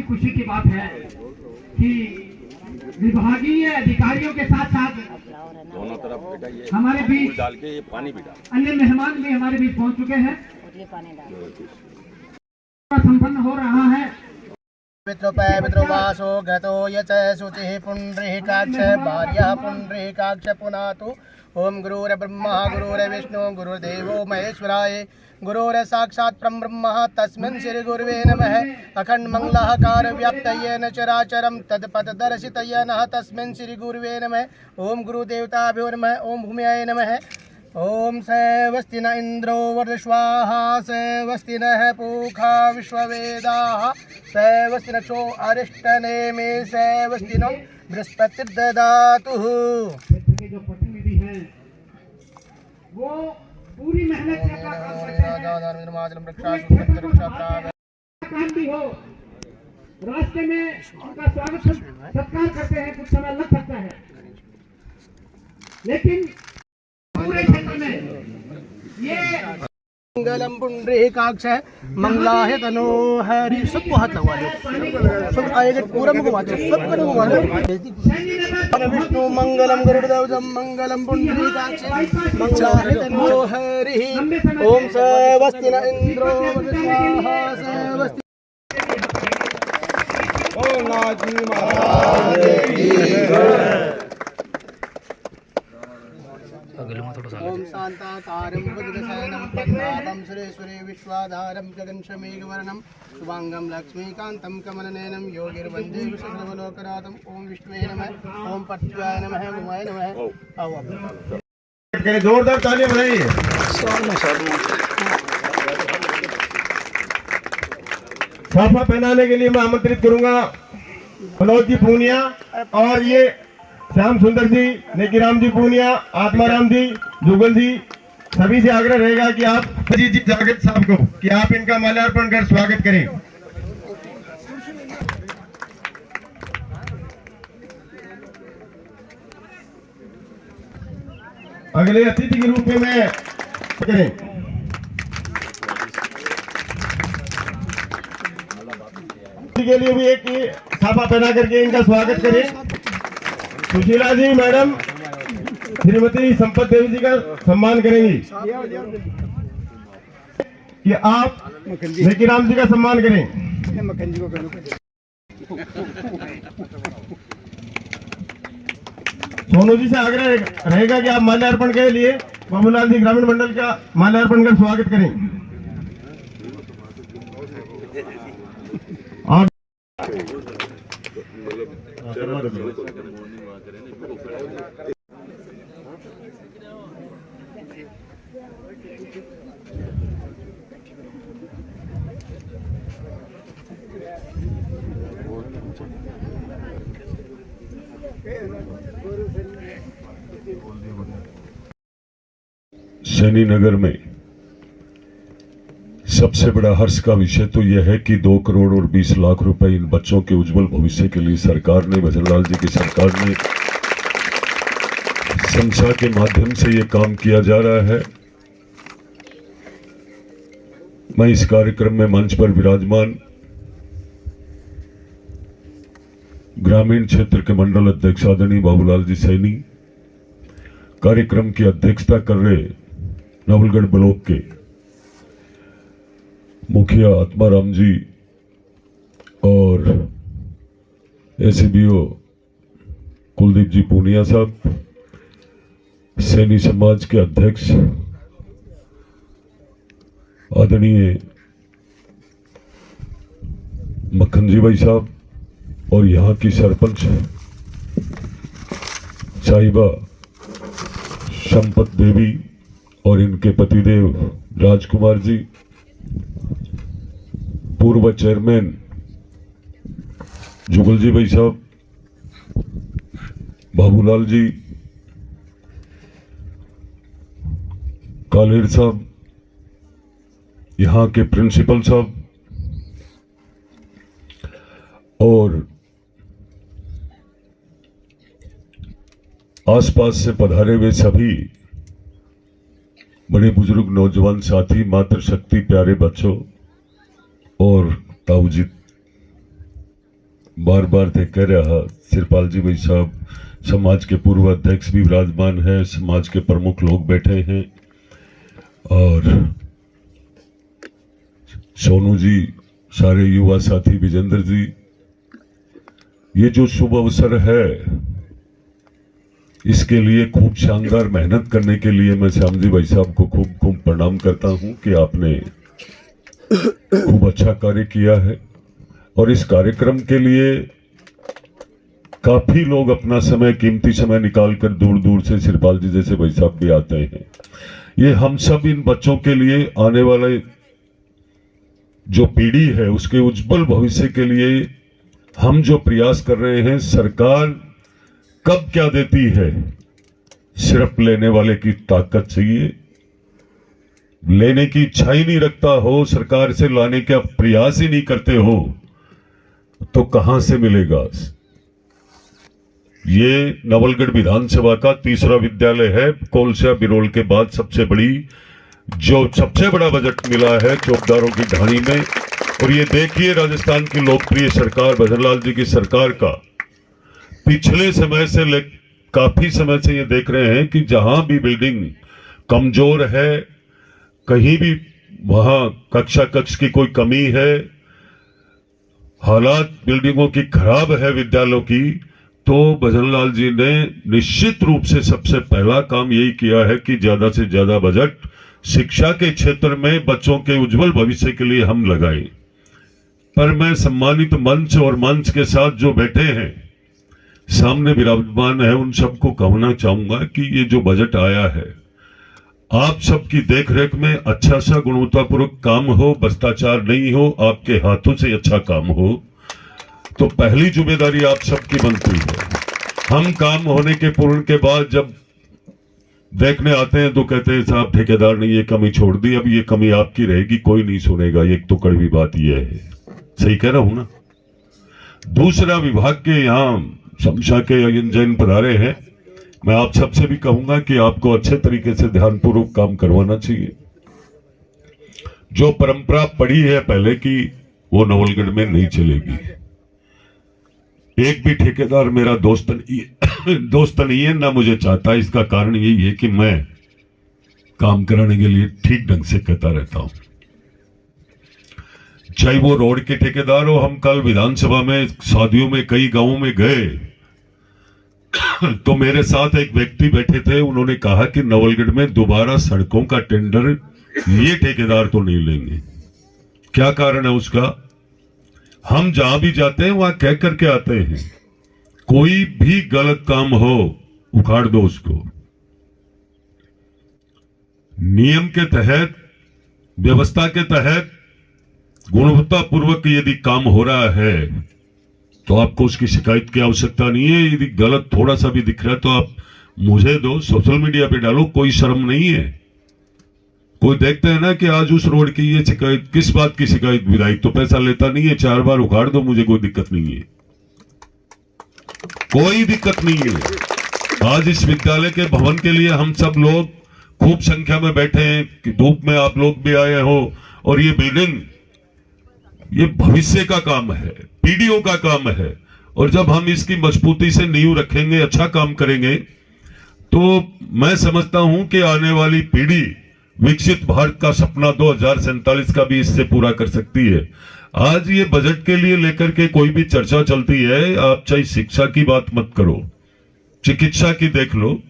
खुशी की बात है कि विभागीय अधिकारियों के साथ साथ दोनों तरफ हमारे बीच डाल के ये पानी भी डाल अन्य मेहमान भी हमारे बीच पहुंच चुके हैं। संपन्न हो रहा है। पितृवासो गतो यच शुचिः पुण्डरीकाक्ष भार्या पुण्डरीकाक्ष पुनातु। ओम गुरुर्ब्रह्मा गुरुर्विष्णु गुरुर्देवो महेश्वराय गुरुर साक्षात् परब्रह्म तस्मिन् श्री गुरुवे नमः। अखंड मंगलाकार व्याप्तयेन चराचरं तत्पददर्शितयेन तस्मिन् श्री गुरुवे नमः। ओम गुरुदेवताभ्यो नमः। ओम भूम्याय नमः। ओम सेवस्ति न इंद्रो वर्धस्वाहा सेवस्ति नः पूषा विश्ववेदाः सेवस्ति नक्षो अरिष्टनेमि सेवस्ति नो बृहस्पतिर्दधातु। के जो प्रतिनिधि हैं वो पूरी मेहनत से अपना काम करते हैं। काम भी हो, रास्ते में उनका स्वागत सत्कार करते हैं, कुछ समय लग सकता है, लेकिन पूरे क्षेत्र में ये मंगलम पुंडरीकाक्ष मंगलाय तनो हरि। सबको हाथ लगवा दो, सब आएगा पूरा मुझे वाच सब करो विष्णु मंगलम गरुड़ध्वजम मंगलम पुंडरीकाक्ष मंगलाय तनो हरि। ओम सेवस्ति न इंद्रो स्वाहा सेवस्ति। ओम नाजी महाराज ओम शांताकारं बुद्धशयनं पद्मनाभं सुरेश्वरी विश्वाधारं गगनशमेघवर्णं शुभांगं लक्ष्मीकान्तं कमलनयनं योगिर्वन्दे विश्वसर्वलोकनाथं। ओम विष्णुवे नमः। ओम पत्याय नमः। भूमाय नमः। आओ जोरदार तालियां बजाइए। साफा पहनाने के लिए मैं आमंत्रित करूंगा मनोज जी पूनिया और ये श्याम सुंदर जी, नेकीराम जी पूनिया, आत्माराम जी, जुगल जी, सभी से आग्रह रहेगा कि आप जी जागृत साहब को कि आप इनका माल्यार्पण कर स्वागत करें। अगले अतिथि के रूप में मैं करें के लिए भी एक साफा पहना करके इनका स्वागत करें। सुशीला जी मैडम श्रीमती संपत देवी जी का सम्मान करेंगी कि आप नेकीराम जी का सम्मान करें। सोनू जी से आग्रह रहेगा कि आप माल्यार्पण के लिए बाबूलाल जी ग्रामीण मंडल का माल्यार्पण कर स्वागत करें। और सैनी नगर में सबसे बड़ा हर्ष का विषय तो यह है कि 2 करोड़ और 20 लाख रुपए इन बच्चों के उज्जवल भविष्य के लिए सरकार ने, भजनलाल जी की सरकार ने संस्था के माध्यम से ये काम किया जा रहा है। मैं इस कार्यक्रम में मंच पर विराजमान ग्रामीण क्षेत्र के मंडल अध्यक्ष आदरणीय बाबूलाल जी सैनी, कार्यक्रम की अध्यक्षता कर रहे नवलगढ़ ब्लॉक के मुखिया आत्माराम जी और एसीबीओ कुलदीप जी पूनिया साहब, सैनी समाज के अध्यक्ष आदरणीय मक्खन जी भाई साहब और यहाँ की सरपंच साहिबा संपत देवी और इनके पतिदेव राजकुमार जी, पूर्व चेयरमैन जुगल जी भाई साहब, बाबूलाल जी, कालेर साहब, यहाँ के प्रिंसिपल साहब और आसपास से पधारे हुए सभी बड़े बुजुर्ग नौजवान साथी, मातृशक्ति, प्यारे बच्चों और ताऊजी, बार बार थे कह रहा, सिरपाल जी भाई साहब समाज के पूर्व अध्यक्ष भी विराजमान है, समाज के प्रमुख लोग बैठे हैं, और सोनू जी, सारे युवा साथी, विजेंद्र जी, ये जो शुभ अवसर है इसके लिए खूब शानदार मेहनत करने के लिए मैं श्याम जी भाई साहब को खूब खूब प्रणाम करता हूं कि आपने खूब अच्छा कार्य किया है। और इस कार्यक्रम के लिए काफी लोग अपना समय, कीमती समय निकालकर दूर दूर से सिरपाल जी जैसे भाई साहब भी आते हैं। ये हम सब इन बच्चों के लिए, आने वाले जो पीढ़ी है उसके उज्जवल भविष्य के लिए हम जो प्रयास कर रहे हैं, सरकार कब क्या देती है, सिर्फ लेने वाले की ताकत चाहिए। लेने की इच्छा ही नहीं रखता हो, सरकार से लाने का प्रयास ही नहीं करते हो, तो कहां से मिलेगा। ये नवलगढ़ विधानसभा का तीसरा विद्यालय है, कोलसा बिरोल के बाद सबसे बड़ा बजट मिला है चौकीदारों की ढाणी में। और ये देखिए, राजस्थान की लोकप्रिय सरकार भजनलाल जी की सरकार का पिछले समय से काफी समय से ये देख रहे हैं कि जहां भी बिल्डिंग कमजोर है, कहीं भी वहां कक्ष की कोई कमी है, हालात बिल्डिंगों की खराब है विद्यालयों की, तो भजनलाल जी ने निश्चित रूप से सबसे पहला काम यही किया है कि ज्यादा से ज्यादा बजट शिक्षा के क्षेत्र में बच्चों के उज्जवल भविष्य के लिए हम लगाएं। पर मैं सम्मानित मंच और मंच के साथ जो बैठे हैं, सामने विराजमान है, उन सबको कहना चाहूंगा कि ये जो बजट आया है, आप सबकी देखरेख में अच्छा सा गुणवत्तापूर्वक काम हो, भ्रष्टाचार नहीं हो, आपके हाथों से अच्छा काम हो, तो पहली जिम्मेदारी आप सबकी बनती है। हम काम होने के पूर्ण के बाद जब देखने आते हैं तो कहते हैं साहब ठेकेदार ने ये कमी छोड़ दी, अब ये कमी आपकी रहेगी, कोई नहीं सुनेगा। एक तो कड़वी बात ये है, सही कह रहा हूं ना। दूसरा, विभाग के यहाँ शमशा के जैन पधारे हैं, मैं आप सबसे भी कहूंगा कि आपको अच्छे तरीके से ध्यानपूर्वक काम करवाना चाहिए। जो परंपरा पड़ी है पहले की, वो नवलगढ़ में नहीं चलेगी। एक भी ठेकेदार मेरा दोस्त नहीं है, ना मुझे चाहता है। इसका कारण यही है कि मैं काम कराने के लिए ठीक ढंग से कहता रहता हूं, चाहे वो रोड के ठेकेदार हो। हम कल विधानसभा में शादियों में कई गांवों में गए तो मेरे साथ एक व्यक्ति बैठे थे, उन्होंने कहा कि नवलगढ़ में दोबारा सड़कों का टेंडर ये ठेकेदार तो नहीं लेंगे। क्या कारण है उसका? हम जहां भी जाते हैं वहां कह करके आते हैं, कोई भी गलत काम हो उखाड़ दो उसको। नियम के तहत, व्यवस्था के तहत गुणवत्तापूर्वक यदि काम हो रहा है तो आपको उसकी शिकायत की आवश्यकता नहीं है। यदि गलत थोड़ा सा भी दिख रहा है तो आप मुझे दो, सोशल मीडिया पे डालो, कोई शर्म नहीं है। कोई देखते हैं ना कि आज उस रोड की ये शिकायत, किस बात की शिकायत? विधायक तो पैसा लेता नहीं है, 4 बार उखाड़ दो, मुझे कोई दिक्कत नहीं है, कोई दिक्कत नहीं है। आज इस विद्यालय के भवन के लिए हम सब लोग खूब संख्या में बैठे हैं कि धूप में आप लोग भी आए हो, और ये बिल्डिंग, ये भविष्य का काम है, पीढ़ियों का काम है। और जब हम इसकी मजबूती से नींव रखेंगे, अच्छा काम करेंगे, तो मैं समझता हूं कि आने वाली पीढ़ी विकसित भारत का सपना 2047 का भी इससे पूरा कर सकती है। आज ये बजट के लिए लेकर के कोई भी चर्चा चलती है, आप चाहे शिक्षा की बात मत करो, चिकित्सा की देख लो।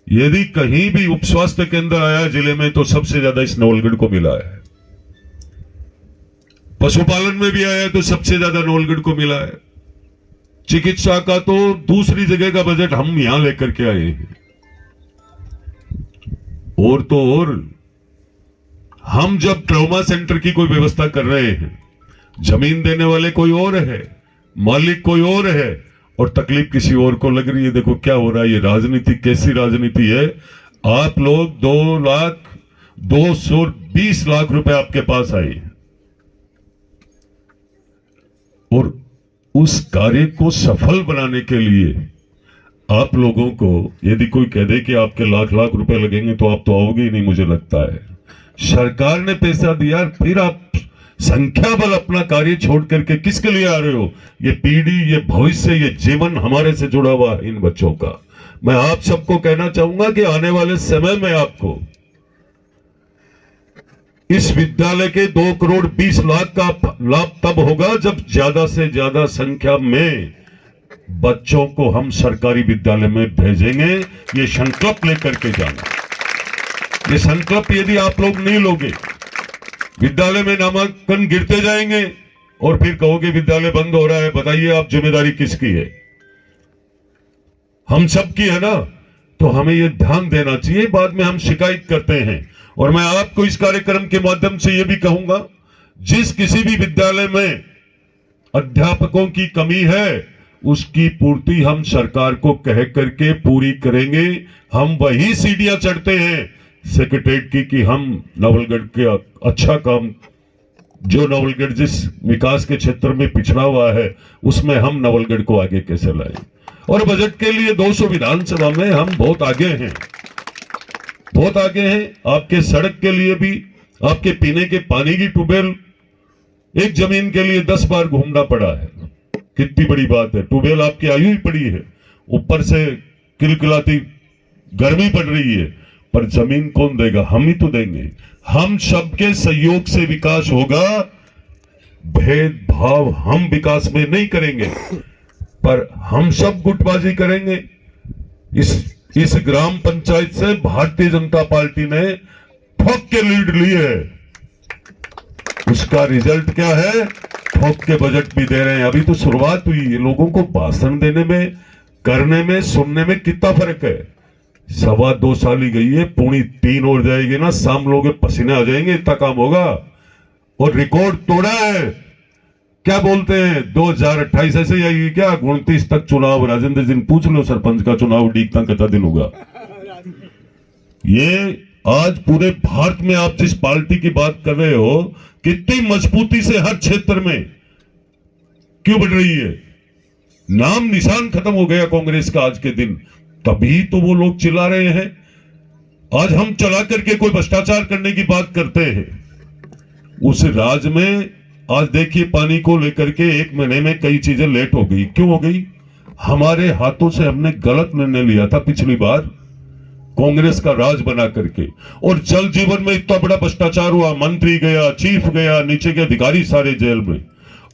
यदि कहीं भी उप स्वास्थ्य केंद्र आया जिले में तो सबसे ज्यादा इस नवलगढ़ को मिला है। पशुपालन में भी आया तो सबसे ज्यादा नवलगढ़ को मिला है। चिकित्सा का तो दूसरी जगह का बजट हम यहां लेकर के आए हैं। और तो और, हम जब ट्रॉमा सेंटर की कोई व्यवस्था कर रहे हैं, जमीन देने वाले कोई और है, मालिक कोई और है, और तकलीफ किसी और को लग रही है। देखो क्या हो रहा है, ये राजनीति कैसी राजनीति है। आप लोग 2,220 लाख रुपए आपके पास आए, और उस कार्य को सफल बनाने के लिए आप लोगों को यदि कोई कह दे कि आपके लाख लाख रुपए लगेंगे तो आप तो आओगे ही नहीं, मुझे लगता है। सरकार ने पैसा दिया, फिर आप संख्या बल अपना कार्य छोड़ करके किसके लिए आ रहे हो? ये पीढ़ी, ये भविष्य, ये जीवन हमारे से जुड़ा हुआ है इन बच्चों का। मैं आप सबको कहना चाहूंगा कि आने वाले समय में आपको इस विद्यालय के 2 करोड़ 20 लाख का लाभ तब होगा जब ज्यादा से ज्यादा संख्या में बच्चों को हम सरकारी विद्यालय में भेजेंगे। ये संकल्प लेकर के जाना। ये संकल्प यदि आप लोग नहीं लोगे, विद्यालय में नामांकन गिरते जाएंगे और फिर कहोगे विद्यालय बंद हो रहा है। बताइए आप जिम्मेदारी किसकी है? हम सब की है ना। तो हमें यह ध्यान देना चाहिए, बाद में हम शिकायत करते हैं। और मैं आपको इस कार्यक्रम के माध्यम से यह भी कहूंगा, जिस किसी भी विद्यालय में अध्यापकों की कमी है उसकी पूर्ति हम सरकार को कह करके पूरी करेंगे। हम वही सीढ़ियां चढ़ते हैं सेक्रेटरीट की कि हम नवलगढ़ के अच्छा काम, जो नवलगढ़ जिस विकास के क्षेत्र में पिछड़ा हुआ है उसमें हम नवलगढ़ को आगे कैसे लाएं। और बजट के लिए 200 विधानसभा में हम बहुत आगे हैं, बहुत आगे हैं। आपके सड़क के लिए भी, आपके पीने के पानी की ट्यूबवेल, एक जमीन के लिए 10 बार घूमना पड़ा है। कितनी बड़ी बात है। ट्यूबवेल आपकी आयु ही पड़ी है, ऊपर से किलकिलाती गर्मी पड़ रही है, पर जमीन कौन देगा? हम ही तो देंगे। हम सबके सहयोग से विकास होगा। भेदभाव हम विकास में नहीं करेंगे, पर हम सब गुटबाजी करेंगे। इस ग्राम पंचायत से भारतीय जनता पार्टी ने ठोक के लीड ली है। उसका रिजल्ट क्या है? ठोक के बजट भी दे रहे हैं। अभी तो शुरुआत हुई है। लोगों को भाषण देने में, करने में, सुनने में कितना फर्क है। 2.25 साल ही गई है, पूरी 3 और जाएगी ना, शाम लोग पसीने आ जाएंगे, इतना काम होगा। और रिकॉर्ड तोड़ा है। क्या बोलते हैं 2028 ऐसे आएगी क्या? 29 तक चुनाव। राजेंद्र जी पूछ लो सरपंच का चुनाव डीकता कितना दिन होगा। ये आज पूरे भारत में आप जिस पार्टी की बात कर रहे हो, कितनी मजबूती से हर क्षेत्र में क्यों बढ़ रही है। नाम निशान खत्म हो गया कांग्रेस का आज के दिन, तभी तो वो लोग चिल्ला रहे हैं। आज हम चला करके कोई भ्रष्टाचार करने की बात करते हैं। उस राज्य में आज देखिए पानी को लेकर के 1 महीने में कई चीजें लेट हो गई। क्यों हो गई? हमारे हाथों से हमने गलत निर्णय लिया था पिछली बार, कांग्रेस का राज बना करके। और जल जीवन में इतना बड़ा भ्रष्टाचार हुआ, मंत्री गया, चीफ गया, नीचे के अधिकारी सारे जेल में।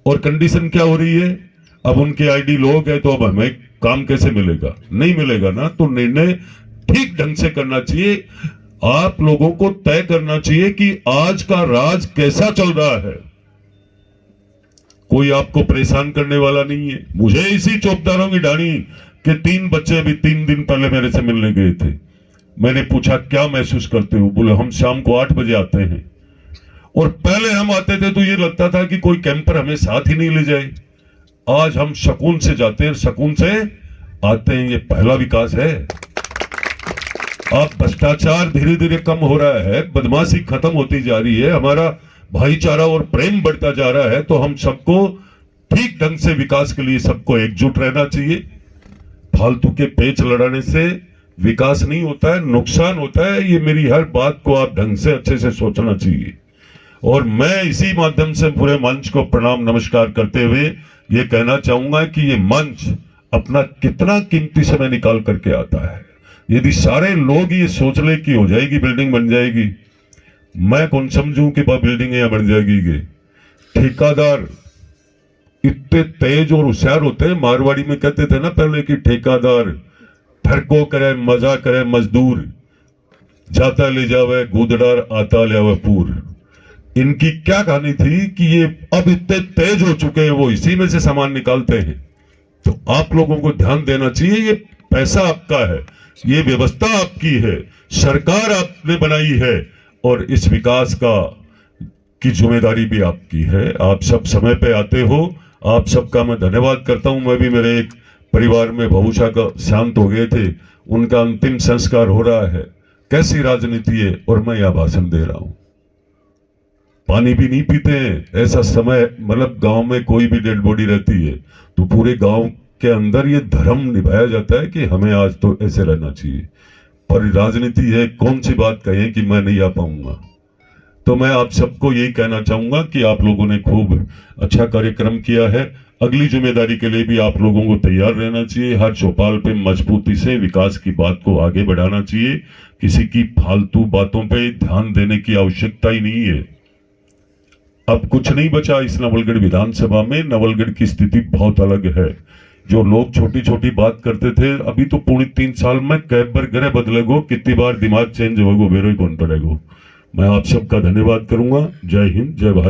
और कंडीशन क्या हो रही है? अब उनके आईडी लोग है तो अब हमें काम कैसे मिलेगा? नहीं मिलेगा ना। तो निर्णय ठीक ढंग से करना चाहिए। आप लोगों को तय करना चाहिए कि आज का राज कैसा चल रहा है। कोई आपको परेशान करने वाला नहीं है। मुझे इसी चौकीदारों की डाणी के 3 बच्चे अभी 3 दिन पहले मेरे से मिलने गए थे। मैंने पूछा क्या महसूस करते हो? बोले हम शाम को 8 बजे आते हैं, और पहले हम आते थे तो ये लगता था कि कोई कैंपर हमें साथ ही नहीं ले जाए। आज हम सुकून से जाते हैं, सुकून से आते हैं। ये पहला विकास है। अब भ्रष्टाचार धीरे धीरे कम हो रहा है, बदमाशी खत्म होती जा रही है, हमारा भाईचारा और प्रेम बढ़ता जा रहा है। तो हम सबको ठीक ढंग से विकास के लिए सबको एकजुट रहना चाहिए। फालतू के पेच लड़ाने से विकास नहीं होता है, नुकसान होता है। ये मेरी हर बात को आप ढंग से अच्छे से सोचना चाहिए। और मैं इसी माध्यम से पूरे मंच को प्रणाम नमस्कार करते हुए ये कहना चाहूंगा कि ये मंच अपना कितना कीमती समय निकाल करके आता है। यदि सारे लोग ये सोच ले कि हो जाएगी बिल्डिंग बन जाएगी, मैं कौन समझूं कि बिल्डिंग यहां बन जाएगी। ठेकेदार इतने तेज और होशियार होते हैं। मारवाड़ी में कहते थे ना पहले कि ठेकेदार ठरको करे, मजा करे मजदूर, जाता ले जावे गुदड़ार, आता ले आवे पूर। इनकी क्या कहानी थी कि ये अब इतने तेज हो चुके हैं, वो इसी में से सामान निकालते हैं। तो आप लोगों को ध्यान देना चाहिए। ये पैसा आपका है, ये व्यवस्था आपकी है, सरकार आपने बनाई है, और इस विकास की जिम्मेदारी भी आपकी है। आप सब समय पे आते हो, आप सबका मैं धन्यवाद करता हूं। मैं भी मेरे एक परिवार में भभूषा का शांत हो गए थे, उनका अंतिम संस्कार हो रहा है। कैसी राजनीति है, और मैं यह भाषण दे रहा हूं। पानी भी नहीं पीते हैं। ऐसा समय मतलब गांव में कोई भी डेड बॉडी रहती है तो पूरे गांव के अंदर ये धर्म निभाया जाता है कि हमें आज तो ऐसे रहना चाहिए। पर राजनीति है, कौन सी बात कहें कि मैं नहीं आ पाऊंगा। तो मैं आप सबको यही कहना चाहूंगा कि आप लोगों ने खूब अच्छा कार्यक्रम किया है। अगली जिम्मेदारी के लिए भी आप लोगों को तैयार रहना चाहिए। हर चौपाल पे मजबूती से विकास की बात को आगे बढ़ाना चाहिए। किसी की फालतू बातों पे ध्यान देने की आवश्यकता ही नहीं है। अब कुछ नहीं बचा इस नवलगढ़ विधानसभा में। नवलगढ़ की स्थिति बहुत अलग है। जो लोग छोटी छोटी बात करते थे, अभी तो पूरी 3 साल में कैब बर गरे बदलेगो, कितनी बार दिमाग चेंज होगो, मेरे ही कौन पड़ेगो। मैं आप सबका धन्यवाद करूंगा। जय हिंद, जय भारत।